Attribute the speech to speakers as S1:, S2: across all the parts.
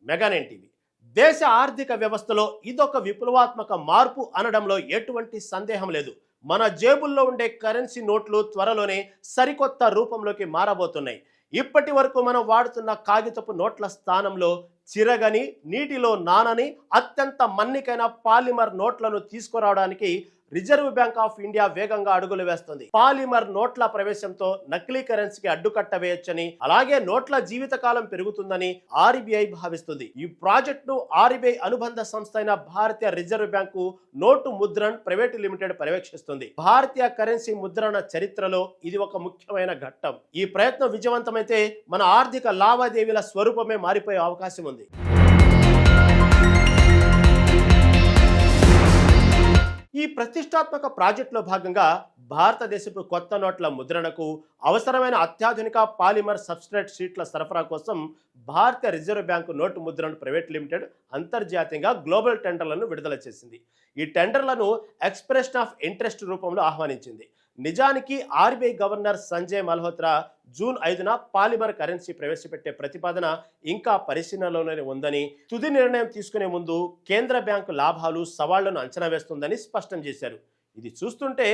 S1: Mega nine TV. దేశ ఆర్థిక వ్యవస్థలో ఇదొక విప్లవాత్మక మార్పు అనడంలో ఎటువంటి సందేహం లేదు. మన జేబుల్లో ఉండే కరెన్సీ నోట్లు త్వరలోనే సరికొత్త రూపంలోకి మారబోతున్నాయి. ఇప్పటి వరకు మనం వాడుతున్న కాగితపు నోట్ల స్థానంలో చిరగని, నీటిలో నానని, అత్యంత మన్నికైన పాలిమర్ నోట్లను తీసుకురావడానికి రిజర్వ్ బ్యాంక్ ఆఫ్ ఇండియా వేగంగా అడుగులు వేస్తుంది. పాలిమర్ నోట్ల ప్రవేశంతో నకిలీ కరెన్సీకి అడ్డుకట్ట వేయొచ్చని, అలాగే నోట్ల జీవితకాలం పెరుగుతుందని ఆర్బీఐ భావిస్తుంది. ఈ ప్రాజెక్టును ఆర్బీఐ అనుబంధ సంస్థ అయిన భారతీయ రిజర్వ్ బ్యాంకు నోటు ముద్రణ ప్రైవేట్ లిమిటెడ్ పర్యవేక్షిస్తుంది. భారతీయ కరెన్సీ ముద్రణ చరిత్రలో ఇది ఒక ముఖ్యమైన ఘట్టం. ఈ ప్రయత్నం విజయవంతమైతే మన ఆర్థిక లావాదేవీల స్వరూపమే మారిపోయే అవకాశం ఉంది. ఈ ప్రతిష్టాత్మక ప్రాజెక్టులో భాగంగా భారతదేశపు కొత్త నోట్ల ముద్రణకు అవసరమైన అత్యాధునిక పాలిమర్ సబ్స్ట్రేట్ షీట్ల సరఫరా కోసం భారతీయ రిజర్వ్ బ్యాంకు నోటు ముద్రణ ప్రైవేట్ లిమిటెడ్ అంతర్జాతీయంగా గ్లోబల్ టెండర్లను విడుదల చేసింది. ఈ టెండర్లను ఎక్స్ప్రెషన్ ఆఫ్ ఇంట్రెస్ట్ రూపంలో ఆహ్వానించింది. నిజానికి RBI governor Sanjay Malhotra June 5న పాలిమర్ కరెన్సీ ప్రవేశపెట్టే ప్రతిపాదన ఇంకా పరిశీలనలోనే ఉందని, తుది నిర్ణయం తీసుకునే ముందు కేంద్ర బ్యాంకు లాభాలు, సవాళ్లను అంచనా వేస్తుందని స్పష్టం చేశారు. ఇది చూస్తుంటే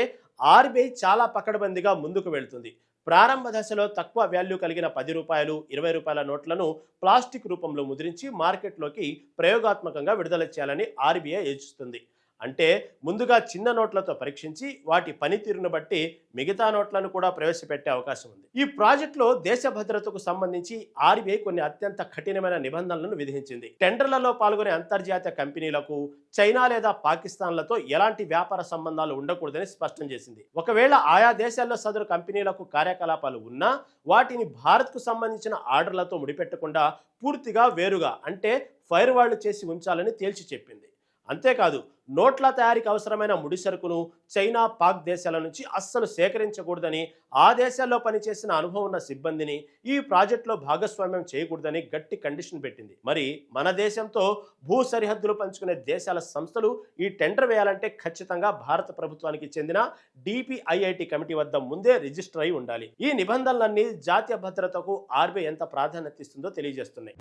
S1: ఆర్బీఐ చాలా పకడ్బందీగా ముందుకు వెళ్తుంది. ప్రారంభ దశలో తక్కువ వాల్యూ కలిగిన 10 రూపాయలు, 20 రూపాయల నోట్లను ప్లాస్టిక్ రూపంలో ముద్రించి మార్కెట్లోకి ప్రయోగాత్మకంగా విడుదల చేయాలని ఆర్బీఐ యోచిస్తుంది. అంటే ముందుగా చిన్న నోట్లతో పరీక్షించి వాటి పనితీరును బట్టి మిగతా నోట్లను కూడా ప్రవేశపెట్టే అవకాశం ఉంది. ఈ ప్రాజెక్టులో దేశ భద్రతకు సంబంధించి ఆర్బీఐ కొన్ని అత్యంత కఠినమైన నిబంధనలను విధించింది. టెండర్లలో పాల్గొనే అంతర్జాతీయ కంపెనీలకు చైనా లేదా పాకిస్తాన్లతో ఎలాంటి వ్యాపార సంబంధాలు ఉండకూడదని స్పష్టం చేసింది. ఒకవేళ ఆయా దేశాల్లో సదరు కంపెనీలకు కార్యకలాపాలు ఉన్నా వాటిని భారత్కు సంబంధించిన ఆర్డర్లతో ముడిపెట్టకుండా పూర్తిగా వేరుగా, అంటే ఫైర్ వాల్ చేసి ఉంచాలని తేల్చి చెప్పింది. అంతేకాదు, నోట్ల తయారీకి అవసరమైన ముడి సరుకును చైనా, పాక్ దేశాల నుంచి అస్సలు సేకరించకూడదని, ఆ దేశాల్లో పనిచేసిన అనుభవం ఉన్న సిబ్బందిని ఈ ప్రాజెక్టులో భాగస్వామ్యం చేయకూడదని గట్టి కండిషన్ పెట్టింది. మరి మన దేశంతో భూ సరిహద్దులు పంచుకునే దేశాల సంస్థలు ఈ టెండర్ వేయాలంటే ఖచ్చితంగా భారత ప్రభుత్వానికి చెందిన DPIIT కమిటీ వద్ద ముందే రిజిస్టర్ అయి ఉండాలి. ఈ నిబంధనలన్నీ జాతీయ భద్రతకు ఆర్బీఐ ఎంత ప్రాధాన్యత ఇస్తుందో తెలియజేస్తున్నాయి.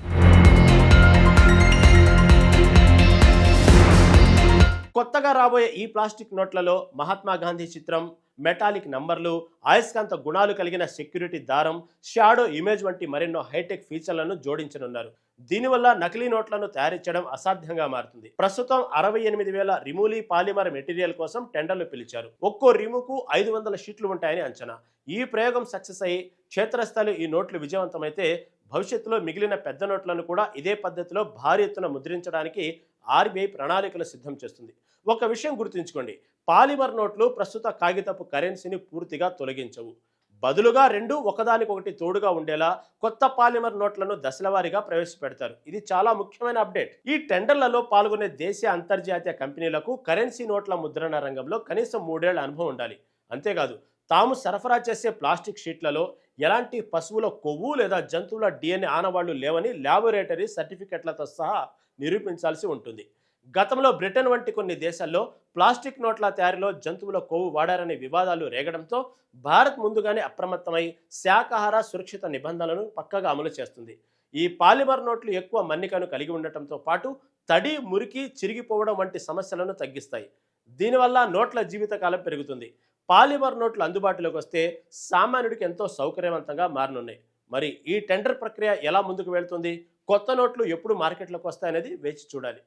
S1: కొత్తగా రాబోయే ఈ ప్లాస్టిక్ నోట్లలో మహాత్మా గాంధీ చిత్రం, మెటాలిక్ నంబర్లు, అయస్కాంత గుణాలు కలిగిన సెక్యూరిటీ దారం, షాడో ఇమేజ్ వంటి మరెన్నో హైటెక్ ఫీచర్లను జోడించనున్నారు. దీనివల్ల నకిలీ నోట్లను తయారించడం అసాధ్యంగా మారుతుంది. ప్రస్తుతం 68,000 రిమూలీ పాలిమర్ మెటీరియల్ కోసం టెండర్లు పిలిచారు. ఒక్కో రిముకు 500 షీట్లు ఉంటాయని అంచనా. ఈ ప్రయోగం సక్సెస్ అయ్యి క్షేత్రస్థాయిలో ఈ నోట్లు విజయవంతమైతే భవిష్యత్తులో మిగిలిన పెద్ద నోట్లను కూడా ఇదే పద్ధతిలో భారీ ఎత్తున ముద్రించడానికి ఆర్బీఐ ప్రణాళికలు సిద్ధం చేస్తుంది. ఒక విషయం గుర్తుంచుకోండి, పాలిమర్ నోట్లు ప్రస్తుత కాగితపు కరెన్సీని పూర్తిగా తొలగించవు. బదులుగా రెండు ఒకదానికొకటి తోడుగా ఉండేలా కొత్త పాలిమర్ నోట్లను దశలవారీగా ప్రవేశపెడతారు. ఇది చాలా ముఖ్యమైన అప్డేట్. ఈ టెండర్లలో పాల్గొనే దేశీయ, అంతర్జాతీయ కంపెనీలకు కరెన్సీ నోట్ల ముద్రణ రంగంలో కనీసం 3 ఏళ్ల అనుభవం ఉండాలి. అంతేకాదు, తాము సరఫరా చేసే ప్లాస్టిక్ షీట్లలో ఎలాంటి పశువుల కొవ్వు లేదా జంతువుల DNA ఆనవాళ్లు లేవని ల్యాబొరేటరీ సర్టిఫికెట్లతో సహా నిరూపించాల్సి ఉంటుంది. గతంలో బ్రిటన్ వంటి కొన్ని దేశాల్లో ప్లాస్టిక్ నోట్ల తయారీలో జంతువుల కొవ్వు వాడారనే వివాదాలు రేగడంతో భారత్ ముందుగానే అప్రమత్తమై శాకాహార సురక్షిత నిబంధనలను పక్కగా అమలు చేస్తుంది. ఈ పాలిమర్ నోట్లు ఎక్కువ మన్నికను కలిగి ఉండటంతో పాటు తడి, మురికి, చిరిగిపోవడం వంటి సమస్యలను తగ్గిస్తాయి. దీనివల్ల నోట్ల జీవితకాలం పెరుగుతుంది. పాలిమర్ నోట్లు అందుబాటులోకి వస్తే సామాన్యుడికి ఎంతో సౌకర్యవంతంగా మారనున్నాయి. మరి ఈ టెండర్ ప్రక్రియ ఎలా ముందుకు వెళ్తుంది? కొత్త నోట్లు ఎప్పుడు మార్కెట్లోకి వస్తాయనేది వేచి చూడాలి.